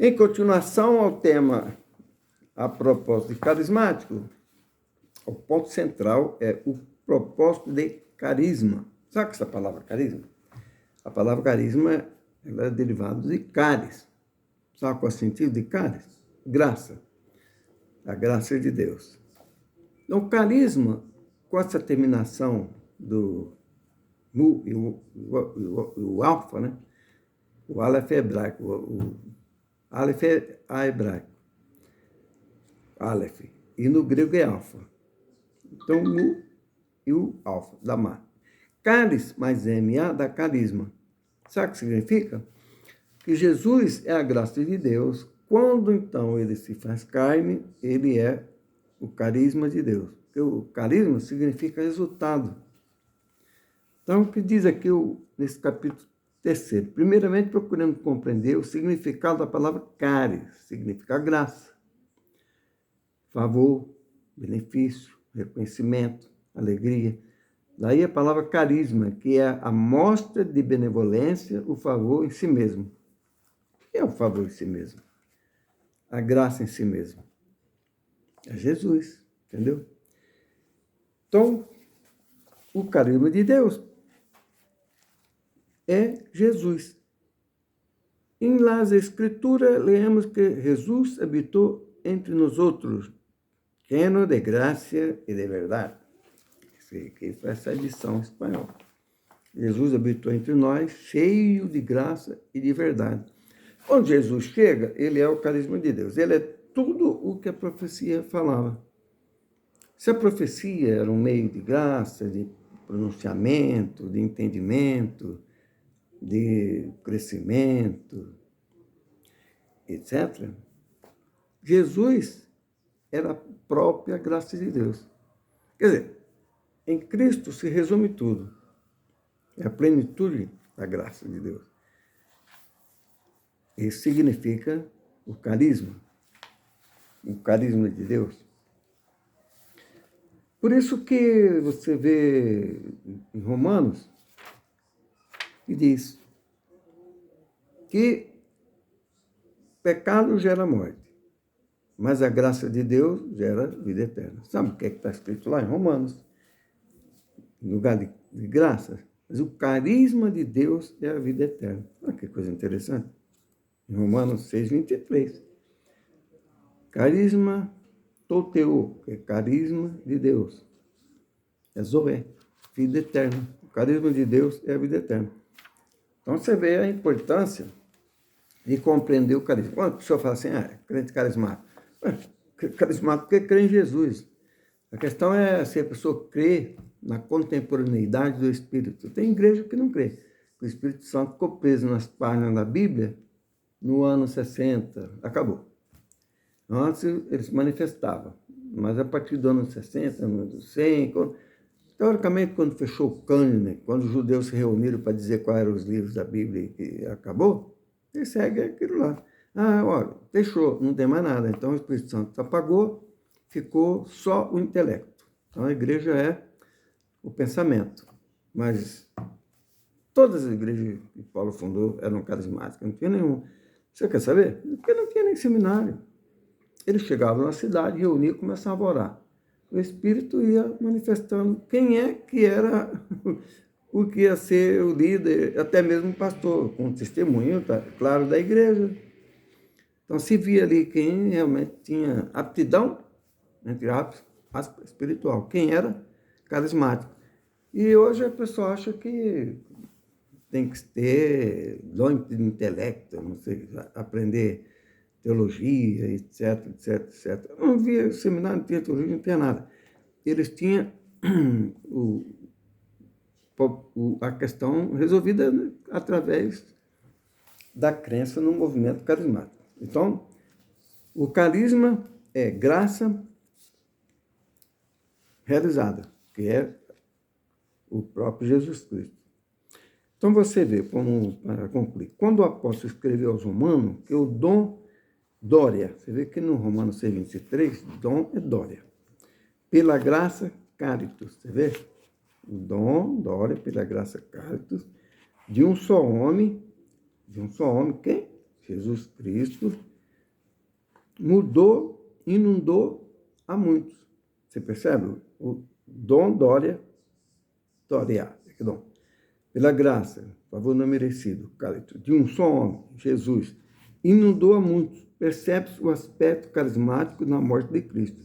Em continuação ao tema a propósito de carismático, o ponto central é o propósito de carisma. Sabe essa palavra carisma? A palavra carisma ela é derivada de caris. Sabe qual é o sentido de caris? Graça. A graça de Deus. Então, o carisma, com essa terminação do mu e o alfa, né? O aleph é hebraico, o aleph é a hebraico. Aleph. E no grego é alfa. Então, mu e o alfa, da má. Caris mais MA dá carisma. Sabe o que significa? Que Jesus é a graça de Deus. Quando, então, ele se faz carne, ele é o carisma de Deus. Porque o carisma significa resultado. Então, o que diz aqui nesse capítulo 3? Primeiramente, procurando compreender o significado da palavra caris. Significa graça, favor, benefício, reconhecimento, alegria. Daí a palavra carisma, que é a mostra de benevolência, o favor em si mesmo. O que é o favor em si mesmo? A graça em si mesmo. É Jesus, entendeu? Então, o carisma de Deus é Jesus. Em las Escrituras, lemos que Jesus habitou entre nós outros, lleno de graça e de verdade. Que foi essa edição espanhola. Jesus habitou entre nós, cheio de graça e de verdade. Quando Jesus chega, ele é o carisma de Deus. Ele é tudo o que a profecia falava. Se a profecia era um meio de graça, de pronunciamento, de entendimento, de crescimento, etc., Jesus era a própria graça de Deus. Quer dizer, em Cristo se resume tudo. É a plenitude da graça de Deus. Isso significa o carisma de Deus. Por isso que você vê em Romanos, que diz que pecado gera morte, mas a graça de Deus gera vida eterna. Sabe o que está escrito lá em Romanos? Em lugar de graça, mas o carisma de Deus é a vida eterna. Olha que coisa interessante. Em Romanos 6:23. Carisma toteu, que é carisma de Deus. É Zoé, vida eterna. O carisma de Deus é a vida eterna. Então você vê a importância de compreender o carisma. Quando a pessoa fala assim, crente carismático. Carismático porque crê em Jesus. A questão é se a pessoa crê na contemporaneidade do Espírito. Tem igreja que não crê. O Espírito Santo ficou preso nas páginas da Bíblia no ano 60. Acabou. Antes ele se manifestava. Mas a partir do ano 60, ano 100... Teoricamente, quando fechou o cânone, quando os judeus se reuniram para dizer quais eram os livros da Bíblia e acabou, ele segue aquilo lá. Olha, fechou, não tem mais nada. Então o Espírito Santo apagou, ficou só o intelecto. Então a igreja é o pensamento. Mas todas as igrejas que Paulo fundou eram carismáticas, não tinha nenhum. Você quer saber? Porque não tinha nem seminário. Eles chegavam na cidade, reuniam e começavam a orar. O Espírito ia manifestando quem é que era o que ia ser o líder, até mesmo o pastor, com testemunho, tá, claro, da igreja. Então, se via ali quem realmente tinha aptidão, entre aspas, espiritual, quem era carismático. E hoje a pessoa acha que tem que ter dom de intelecto, não sei, aprender teologia, etc, etc, etc. Não havia seminário, não tinha teologia, não tinha nada. Eles tinham a questão resolvida através da crença no movimento carismático. Então, o carisma é graça realizada, que é o próprio Jesus Cristo. Então, você vê, para concluir, quando o apóstolo escreveu aos Romanos, que o dom Dória, você vê que no Romanos 6:23, dom é Dória. Pela graça, caritas, você vê? O dom, Dória, pela graça, caritas, de um só homem, quem? Jesus Cristo, mudou, inundou a muitos. Você percebe? O dom Dória, que dom. Pela graça, favor não merecido, de um só homem, Jesus, inundou a muitos. Percebe-se o aspecto carismático na morte de Cristo.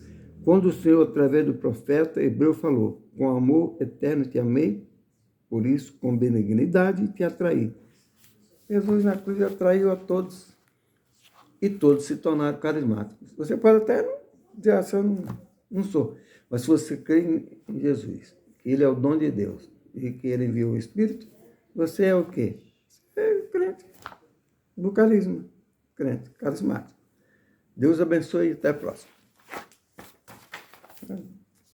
Quando o Senhor, através do profeta hebreu, falou: com amor eterno te amei, por isso, com benignidade te atraí. Jesus na cruz atraiu a todos e todos se tornaram carismáticos. Você pode até dizer assim, eu não sou, mas se você crê em Jesus, que Ele é o dom de Deus e que Ele enviou o Espírito, você é o quê? Você é crente do carisma, crente carismático. Deus abençoe e até a próxima.